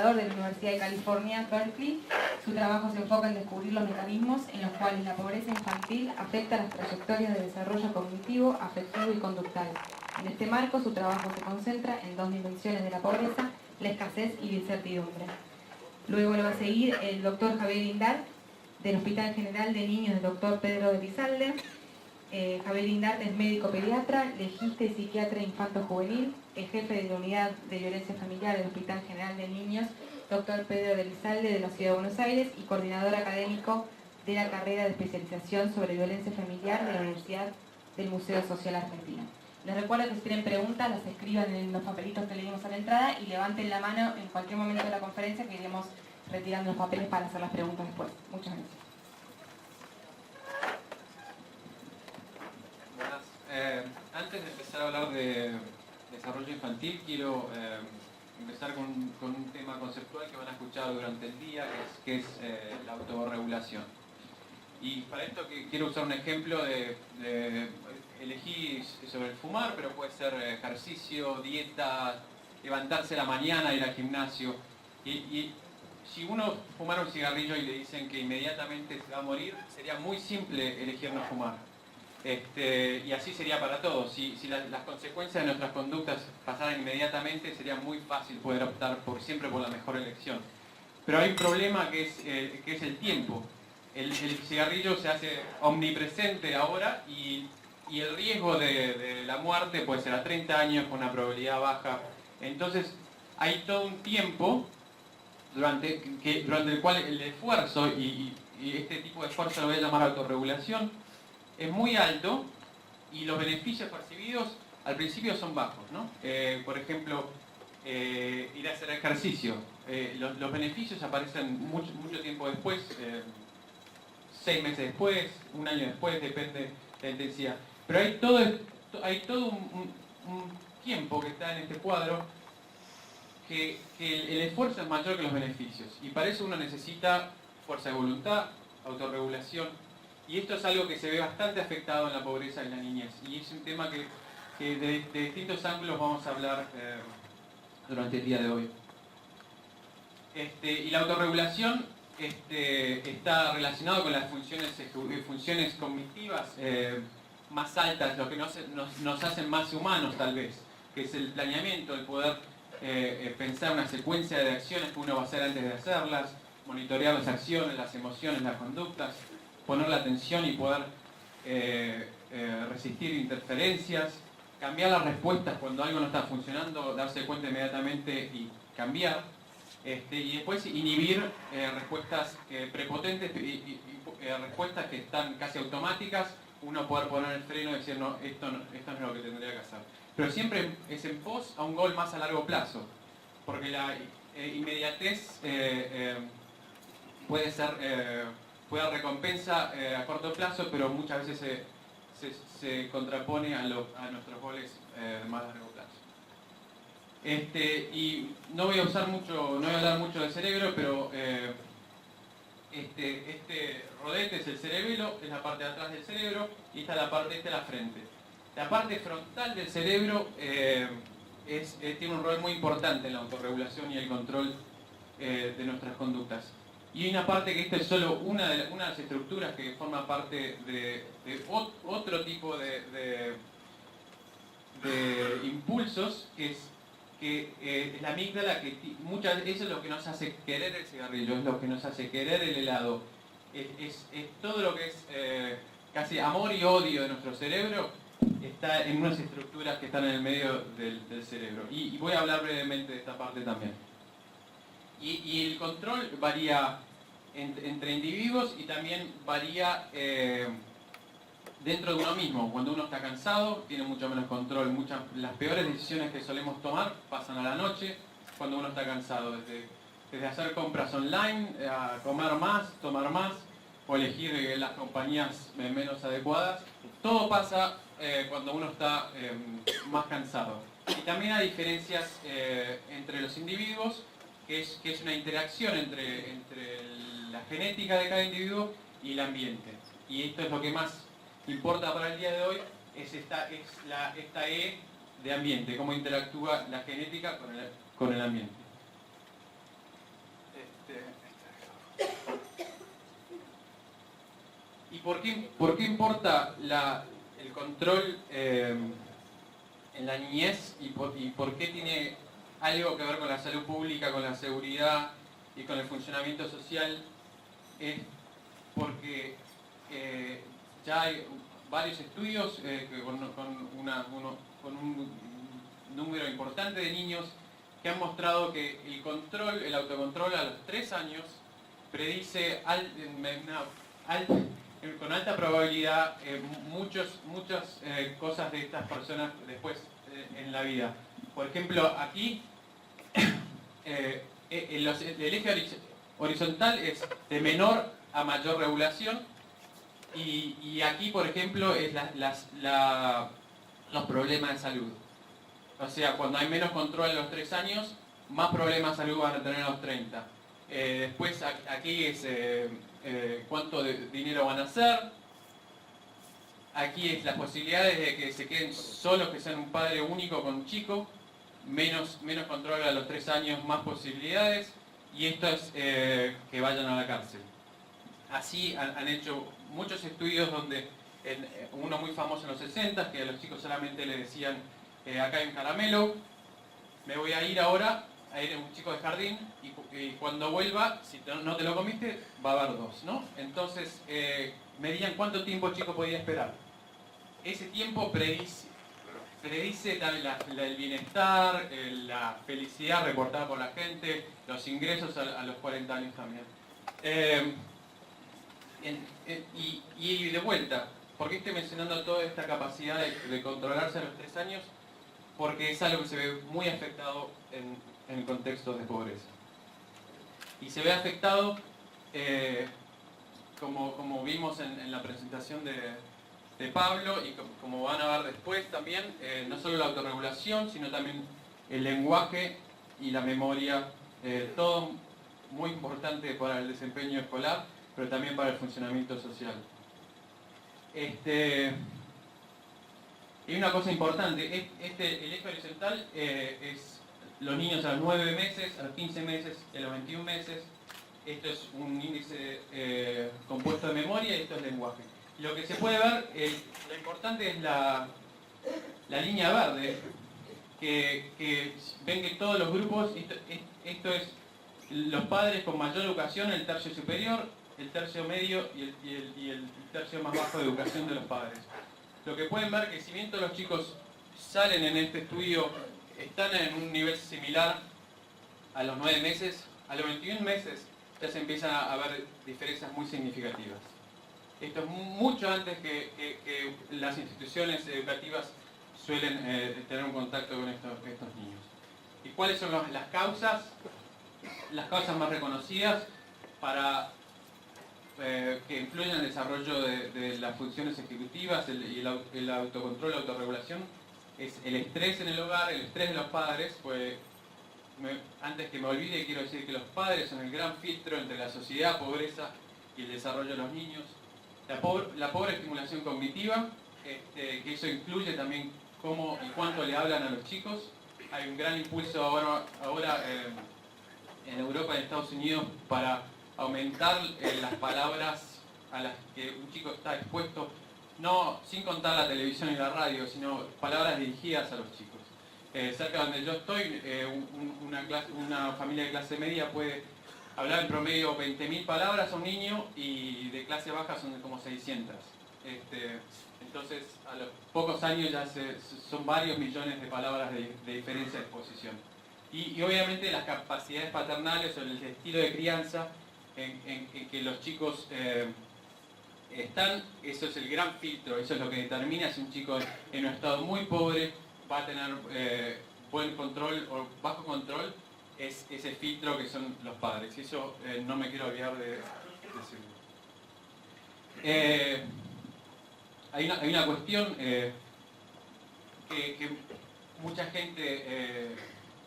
investigador de la Universidad de California, Berkeley. Su trabajo se enfoca en descubrir los mecanismos en los cuales la pobreza infantil afecta las trayectorias de desarrollo cognitivo, afectivo y conductal. En este marco, su trabajo se concentra en dos dimensiones de la pobreza: la escasez y la incertidumbre. Luego lo va a seguir el doctor Javier Indart, del Hospital General de Niños del Dr. Pedro de Elizalde. Javier Indart es médico pediatra, legista y psiquiatra infanto-juvenil, es jefe de la Unidad de Violencia Familiar del Hospital General de Niños Dr. Pedro de Elizalde de la Ciudad de Buenos Aires y coordinador académico de la carrera de especialización sobre violencia familiar de la Universidad del Museo Social Argentino. Les recuerdo que si tienen preguntas las escriban en los papelitos que le dimos a la entrada y levanten la mano en cualquier momento de la conferencia, que iremos retirando los papeles para hacer las preguntas después. Muchas gracias. Antes de empezar a hablar de desarrollo infantil, quiero empezar con un tema conceptual que van a escuchar durante el día, que es la autorregulación. Y para esto quiero usar un ejemplo elegí sobre el fumar, pero puede ser ejercicio, dieta, levantarse a la mañana, ir al gimnasio. Y si uno fumara un cigarrillo y le dicen que inmediatamente se va a morir, sería muy simple elegir no fumar. Y así sería para todos. Si las consecuencias de nuestras conductas pasaran inmediatamente, sería muy fácil poder optar siempre por la mejor elección. Pero hay un problema que es el tiempo. El cigarrillo se hace omnipresente ahora y el riesgo de la muerte puede ser a 30 años con una probabilidad baja. Entonces hay todo un tiempo durante el cual el esfuerzo, y este tipo de esfuerzo lo voy a llamar autorregulación, es muy alto y los beneficios percibidos al principio son bajos, ¿no? Por ejemplo, ir a hacer ejercicio. Los beneficios aparecen mucho tiempo después, 6 meses después, un año después, depende de la intensidad. Pero hay todo un tiempo que está en este cuadro que el esfuerzo es mayor que los beneficios. Y para eso uno necesita fuerza de voluntad, autorregulación. Y esto es algo que se ve bastante afectado en la pobreza y la niñez. Y es un tema que de distintos ángulos vamos a hablar durante el día de hoy. Y la autorregulación está relacionado con las funciones cognitivas más altas, lo que nos hacen más humanos tal vez, que es el planeamiento, el poder pensar una secuencia de acciones que uno va a hacer antes de hacerlas, monitorear las acciones, las emociones, las conductas, poner la atención y poder resistir interferencias, cambiar las respuestas cuando algo no está funcionando, darse cuenta inmediatamente y cambiar, y después inhibir respuestas prepotentes y respuestas que están casi automáticas, uno poder poner el freno y decir no, esto no es lo que tendría que hacer. Pero siempre es en pos a un gol más a largo plazo, porque la inmediatez puede dar recompensa a corto plazo, pero muchas veces se contrapone a nuestros goles de más largo plazo. Y no voy a hablar mucho del cerebro, pero este rodete es el cerebelo, es la parte de atrás del cerebro, y esta es la frente. La parte frontal del cerebro tiene un rol muy importante en la autorregulación y el control de nuestras conductas. Y hay una parte que esta es solo una de las estructuras que forma parte de otro tipo de impulsos, que es la amígdala, que eso es lo que nos hace querer el cigarrillo, es lo que nos hace querer el helado. Es todo lo que es casi amor y odio de nuestro cerebro, está en unas estructuras que están en el medio del cerebro. Y voy a hablar brevemente de esta parte también. Y el control varía entre individuos y también varía dentro de uno mismo. Cuando uno está cansado, tiene mucho menos control. Las peores decisiones que solemos tomar pasan a la noche cuando uno está cansado. Desde hacer compras online, a comer más, tomar más, o elegir las compañías menos adecuadas. Todo pasa cuando uno está más cansado. Y también hay diferencias entre los individuos, que es una interacción entre la genética de cada individuo y el ambiente. Y esto es lo que más importa para el día de hoy, es esta E de ambiente, cómo interactúa la genética con el ambiente. por qué importa el control en la niñez y por qué tiene algo que ver con la salud pública, con la seguridad y con el funcionamiento social? Es porque ya hay varios estudios con un número importante de niños que han mostrado que el autocontrol a los 3 años predice con alta probabilidad muchas cosas de estas personas después en la vida. Por ejemplo, aquí el eje horizontal es de menor a mayor regulación y aquí, por ejemplo, es los problemas de salud. O sea, cuando hay menos control a los 3 años, más problemas de salud van a tener a los 30. Después aquí es cuánto dinero van a hacer. Aquí es las posibilidades de que se queden solos, que sean un padre único con un chico. Menos control a los 3 años, más posibilidades. Y esto es que vayan a la cárcel. Así han hecho muchos estudios donde uno muy famoso en los 60, que a los chicos solamente le decían acá hay un caramelo, me voy a ir ahora, a ir a un chico de jardín y cuando vuelva, si no te lo comiste, va a haber 2, ¿no? Entonces medían cuánto tiempo el chico podía esperar. Ese tiempo predice el bienestar, la felicidad reportada por la gente, los ingresos a los 40 años también. Y de vuelta, ¿por qué estoy mencionando toda esta capacidad de controlarse a los 3 años? Porque es algo que se ve muy afectado en contextos de pobreza. Y se ve afectado, como vimos en la presentación de Pablo y como van a ver después también, no solo la autorregulación, sino también el lenguaje y la memoria, todo muy importante para el desempeño escolar, pero también para el funcionamiento social. Y una cosa importante, el eje horizontal es los niños a los 9 meses, a los 15 meses y a los 21 meses. Esto es un índice compuesto de memoria y esto es lenguaje. Lo que se puede ver, lo importante es la línea verde, que ven que todos los grupos, esto es los padres con mayor educación, el tercio superior, el tercio medio y el tercio más bajo de educación de los padres. Lo que pueden ver que si bien todos los chicos salen en este estudio, están en un nivel similar a los 9 meses, a los 21 meses ya se empiezan a ver diferencias muy significativas. Esto es mucho antes que las instituciones educativas suelen tener un contacto con estos niños. ¿Y cuáles son las causas? Las causas más reconocidas para que influyen en el desarrollo de las funciones ejecutivas y el autocontrol, la autorregulación, es el estrés en el hogar, el estrés de los padres. Pues, antes que me olvide, quiero decir que los padres son el gran filtro entre la sociedad, pobreza y el desarrollo de los niños. La pobre estimulación cognitiva, que eso incluye también cómo y cuánto le hablan a los chicos. Hay un gran impulso ahora en Europa y en Estados Unidos para aumentar las palabras a las que un chico está expuesto, no sin contar la televisión y la radio, sino palabras dirigidas a los chicos. Cerca de donde yo estoy, una familia de clase media puede hablar en promedio 20.000 palabras a un niño y de clase baja son como 600. Entonces, a los pocos años ya son varios millones de palabras de diferencia de exposición. Y obviamente las capacidades paternales o el estilo de crianza en que los chicos están, eso es el gran filtro, eso es lo que determina si un chico en un estado muy pobre va a tener buen control o bajo control, es ese filtro que son los padres. Y eso no me quiero olvidar de decirlo. Hay una cuestión que mucha gente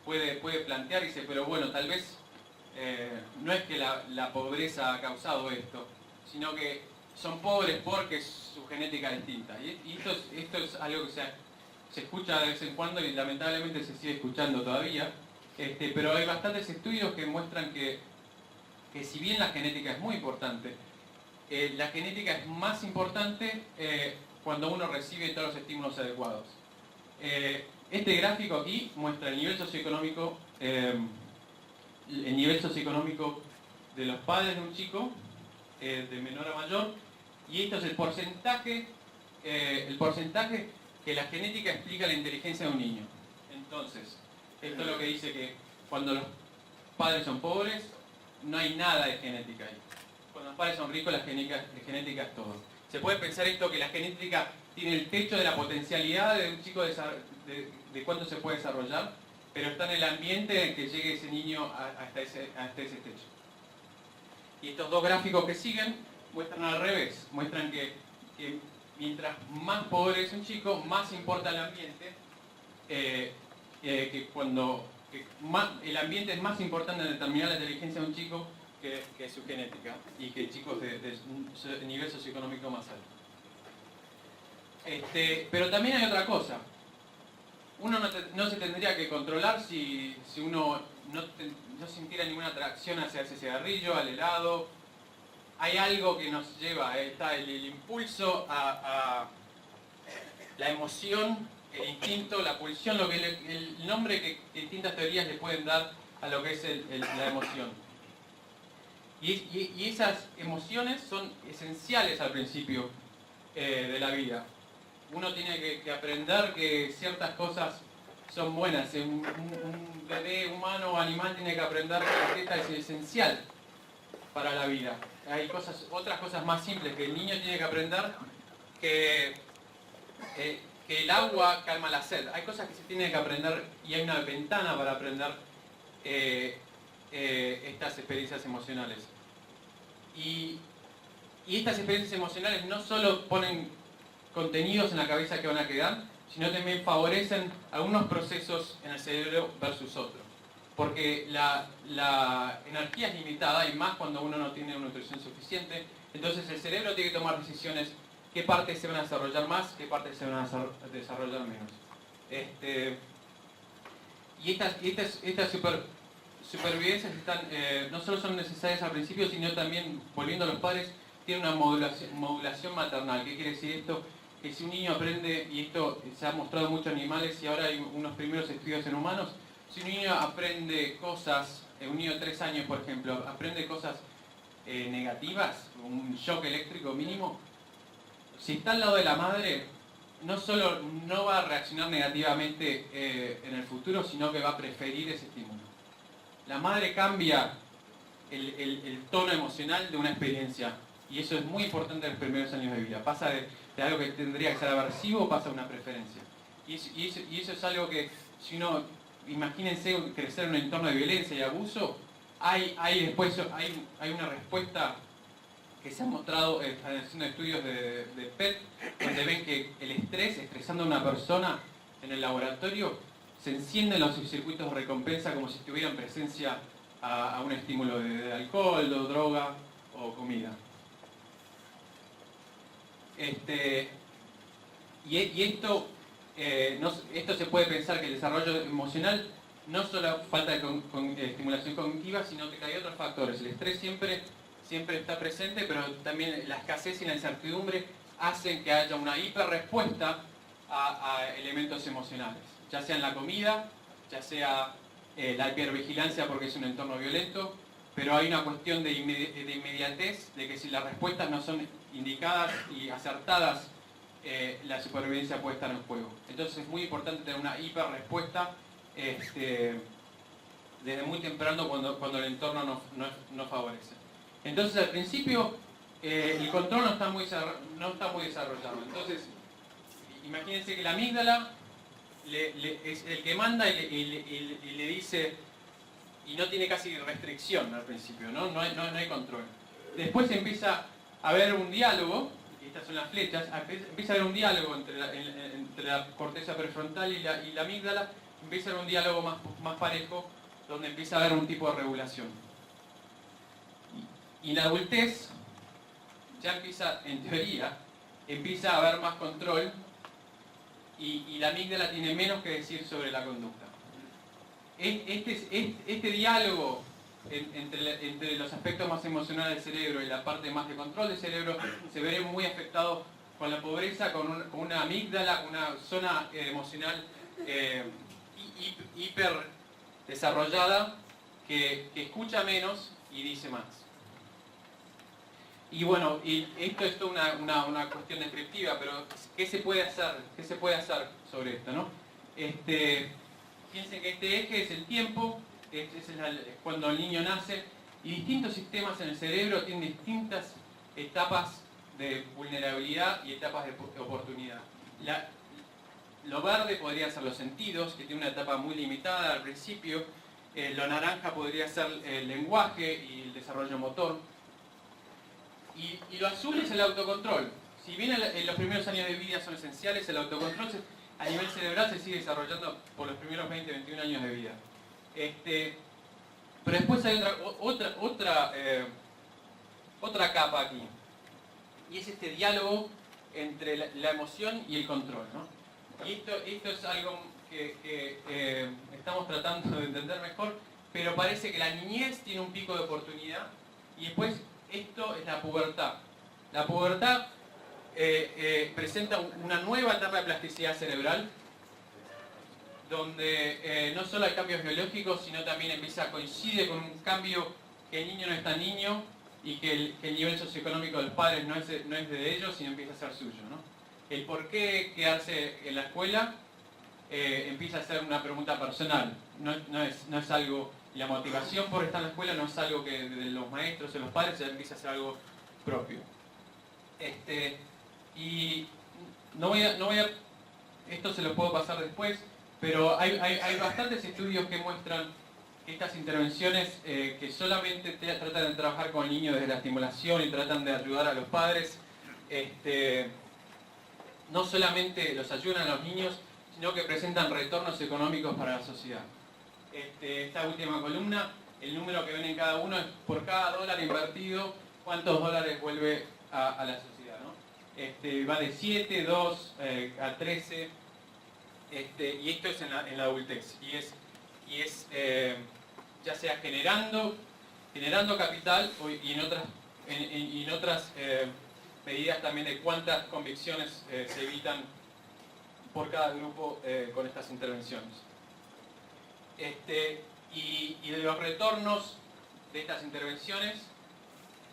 puede plantear y dice, pero bueno, tal vez no es que la pobreza ha causado esto, sino que son pobres porque su genética es distinta. Y esto es algo que se escucha de vez en cuando y lamentablemente se sigue escuchando todavía. Pero hay bastantes estudios que muestran que si bien la genética es muy importante, la genética es más importante cuando uno recibe todos los estímulos adecuados. Este gráfico aquí muestra el nivel socioeconómico de los padres de un chico, de menor a mayor, y esto es el porcentaje que la genética explica la inteligencia de un niño. Entonces, esto es lo que dice que cuando los padres son pobres, no hay nada de genética ahí. Cuando los padres son ricos, la genética es todo. Se puede pensar esto, que la genética tiene el techo de la potencialidad de un chico de cuánto se puede desarrollar, pero está en el ambiente en que llegue ese niño hasta ese techo. Y estos dos gráficos que siguen muestran al revés, muestran que mientras más pobre es un chico, más importa el ambiente, el ambiente es más importante en determinar la inteligencia de un chico que su genética, y que chicos de un nivel socioeconómico más alto. Pero también hay otra cosa. Uno no se tendría que controlar si uno no sintiera ninguna atracción hacia ese cigarrillo, al helado. Hay algo que nos lleva, está el impulso a la emoción, el instinto, la pulsión, el nombre que distintas teorías le pueden dar a lo que es la emoción. Y esas emociones son esenciales al principio de la vida. Uno tiene que aprender que ciertas cosas son buenas. Un bebé humano o animal tiene que aprender que la teta es esencial para la vida. Hay otras cosas más simples que el niño tiene que aprender, que el agua calma la sed. Hay cosas que se tienen que aprender, y hay una ventana para aprender estas experiencias emocionales. Y estas experiencias emocionales no solo ponen contenidos en la cabeza que van a quedar, sino también favorecen algunos procesos en el cerebro versus otros. Porque la energía es limitada, y más cuando uno no tiene una nutrición suficiente. Entonces el cerebro tiene que tomar decisiones: qué partes se van a desarrollar más, qué partes se van a desarrollar menos. Estas supervivencias no solo son necesarias al principio, sino también, volviendo a los padres, tienen una modulación maternal. ¿Qué quiere decir esto? Que si un niño aprende, y esto se ha mostrado en muchos animales y ahora hay unos primeros estudios en humanos, si un niño aprende cosas, un niño de 3 años por ejemplo, aprende cosas negativas, un shock eléctrico mínimo, si está al lado de la madre, no solo no va a reaccionar negativamente en el futuro, sino que va a preferir ese estímulo. La madre cambia el tono emocional de una experiencia, y eso es muy importante en los primeros años de vida. Pasa de algo que tendría que ser aversivo, pasa a una preferencia. Y eso es algo que, si uno, imagínense crecer en un entorno de violencia y abuso, hay una respuesta que se ha mostrado haciendo estudios de PET, donde ven que el estresando a una persona en el laboratorio, se encienden los circuitos de recompensa como si estuvieran presencia a un estímulo de alcohol, de droga o comida. Esto se puede pensar que el desarrollo emocional no solo falta de estimulación cognitiva, sino que hay otros factores. El estrés siempre está presente, pero también la escasez y la incertidumbre hacen que haya una hiperrespuesta a elementos emocionales, ya sea en la comida, ya sea la hipervigilancia porque es un entorno violento, pero hay una cuestión de inmediatez, de que si las respuestas no son indicadas y acertadas, la supervivencia puede estar en juego. Entonces es muy importante tener una hiperrespuesta desde muy temprano cuando el entorno no favorece. Entonces al principio el control no está muy desarrollado. Entonces imagínense que la amígdala es el que manda y le dice, y no tiene casi restricción al principio, no hay control. Después empieza a haber un diálogo, y estas son las flechas, empieza a haber un diálogo entre la corteza prefrontal y la amígdala, empieza a haber un diálogo más parejo, donde empieza a haber un tipo de regulación. Y en la adultez ya empieza, en teoría, empieza a haber más control, y la amígdala tiene menos que decir sobre la conducta. Este diálogo entre los aspectos más emocionales del cerebro y la parte más de control del cerebro, se ve muy afectado con la pobreza, con una amígdala, una zona emocional hiper desarrollada que escucha menos y dice más. Y bueno, y esto es toda una cuestión descriptiva, pero ¿qué se puede hacer? ¿Qué se puede hacer sobre esto, no? Piensen que este eje es el tiempo, es cuando el niño nace, y distintos sistemas en el cerebro tienen distintas etapas de vulnerabilidad y etapas de oportunidad. Lo verde podría ser los sentidos, que tiene una etapa muy limitada al principio. Lo naranja podría ser el lenguaje y el desarrollo motor. Y lo azul es el autocontrol. Si bien en los primeros años de vida son esenciales, el autocontrol a nivel cerebral se sigue desarrollando por los primeros 20-21 años de vida. Pero después hay otra capa aquí. Y es este diálogo entre la emoción y el control, ¿no? Y esto es algo que estamos tratando de entender mejor, pero parece que la niñez tiene un pico de oportunidad y después esto es la pubertad. La pubertad presenta una nueva etapa de plasticidad cerebral donde no solo hay cambios biológicos, sino también coincide con un cambio que el niño no es tan niño y que el nivel socioeconómico de los padres no es de ellos, sino empieza a ser suyo, ¿no? El por qué quedarse en la escuela empieza a ser una pregunta personal, no es algo, la motivación por estar en la escuela no es algo que de los maestros o los padres, ya empieza a ser algo propio. Y no voy a, esto se lo puedo pasar después, pero hay bastantes estudios que muestran que estas intervenciones que solamente tratan de trabajar con el niño desde la estimulación y tratan de ayudar a los padres, no solamente los ayudan a los niños, sino que presentan retornos económicos para la sociedad. Esta última columna, el número que ven en cada uno es por cada dólar invertido, cuántos dólares vuelve a la sociedad, ¿no? Va de 7, 2 a 13, y esto es en la adultez, y es ya sea generando capital y en otras medidas también de cuántas convicciones se evitan por cada grupo con estas intervenciones. Y los retornos de estas intervenciones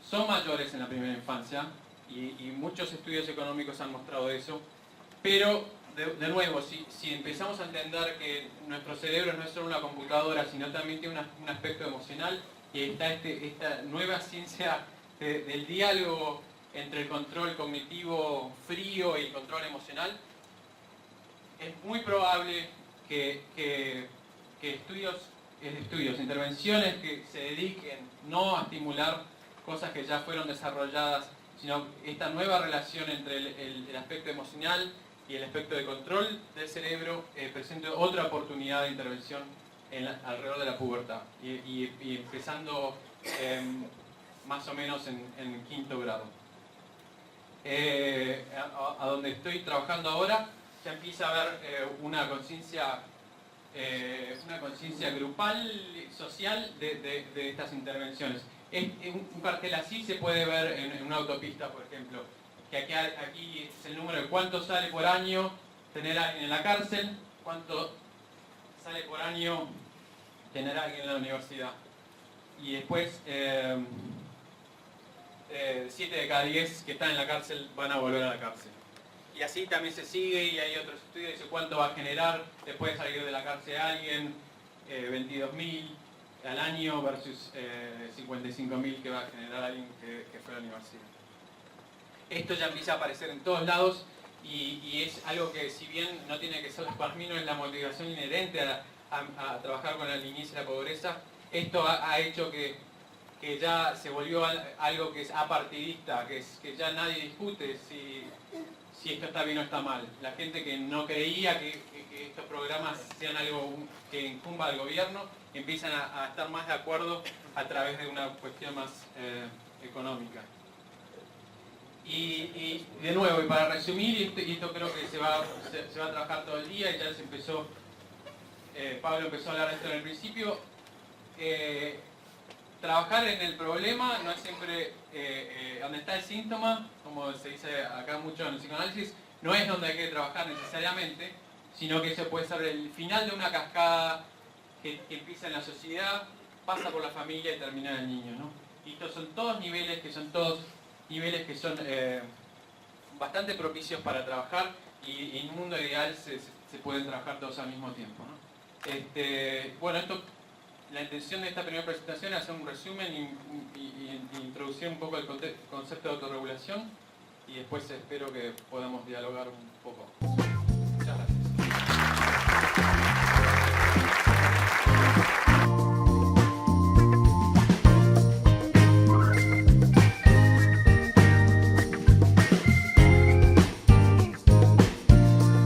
son mayores en la primera infancia y muchos estudios económicos han mostrado eso, pero de nuevo, si empezamos a entender que nuestro cerebro no es solo una computadora, sino también tiene un aspecto emocional, y está esta nueva ciencia del diálogo entre el control cognitivo frío y el control emocional, es muy probable que intervenciones que se dediquen no a estimular cosas que ya fueron desarrolladas, sino esta nueva relación entre el aspecto emocional y el aspecto de control del cerebro presenta otra oportunidad de intervención alrededor de la pubertad y empezando más o menos en quinto grado. A donde estoy trabajando ahora ya empieza a haber una conciencia grupal, social de estas intervenciones. Un cartel así se puede ver en una autopista, por ejemplo, que aquí es el número de cuánto sale por año tener a alguien en la cárcel, cuánto sale por año tener a alguien en la universidad. Y después 7 de cada 10 que están en la cárcel van a volver a la cárcel. Y así también se sigue, y hay otros estudios que dicen cuánto va a generar después de salir de la cárcel alguien, 22.000 al año versus 55.000 que va a generar alguien que fue a la universidad. Esto ya empieza a aparecer en todos lados y es algo que, si bien no tiene que ser, para mí no es la motivación inherente a trabajar con la niñez y la pobreza, esto ha hecho que ya se volvió algo que es apartidista, que ya nadie discute si esto está bien o está mal. La gente que no creía que estos programas sean algo que incumba al gobierno, empiezan a estar más de acuerdo a través de una cuestión más económica. Y de nuevo, y para resumir, y esto creo que se va a trabajar todo el día, y ya se empezó, Pablo empezó a hablar de esto en el principio, trabajar en el problema no es siempre donde está el síntoma, como se dice acá mucho en el psicoanálisis, no es donde hay que trabajar necesariamente, sino que ese puede ser el final de una cascada que empieza en la sociedad, pasa por la familia y termina en el niño, ¿no? Y estos son todos niveles que son bastante propicios para trabajar y en un mundo ideal se pueden trabajar todos al mismo tiempo, ¿no? Bueno, la intención de esta primera presentación es hacer un resumen y introducir un poco el concepto de autorregulación y después espero que podamos dialogar un poco. Muchas gracias.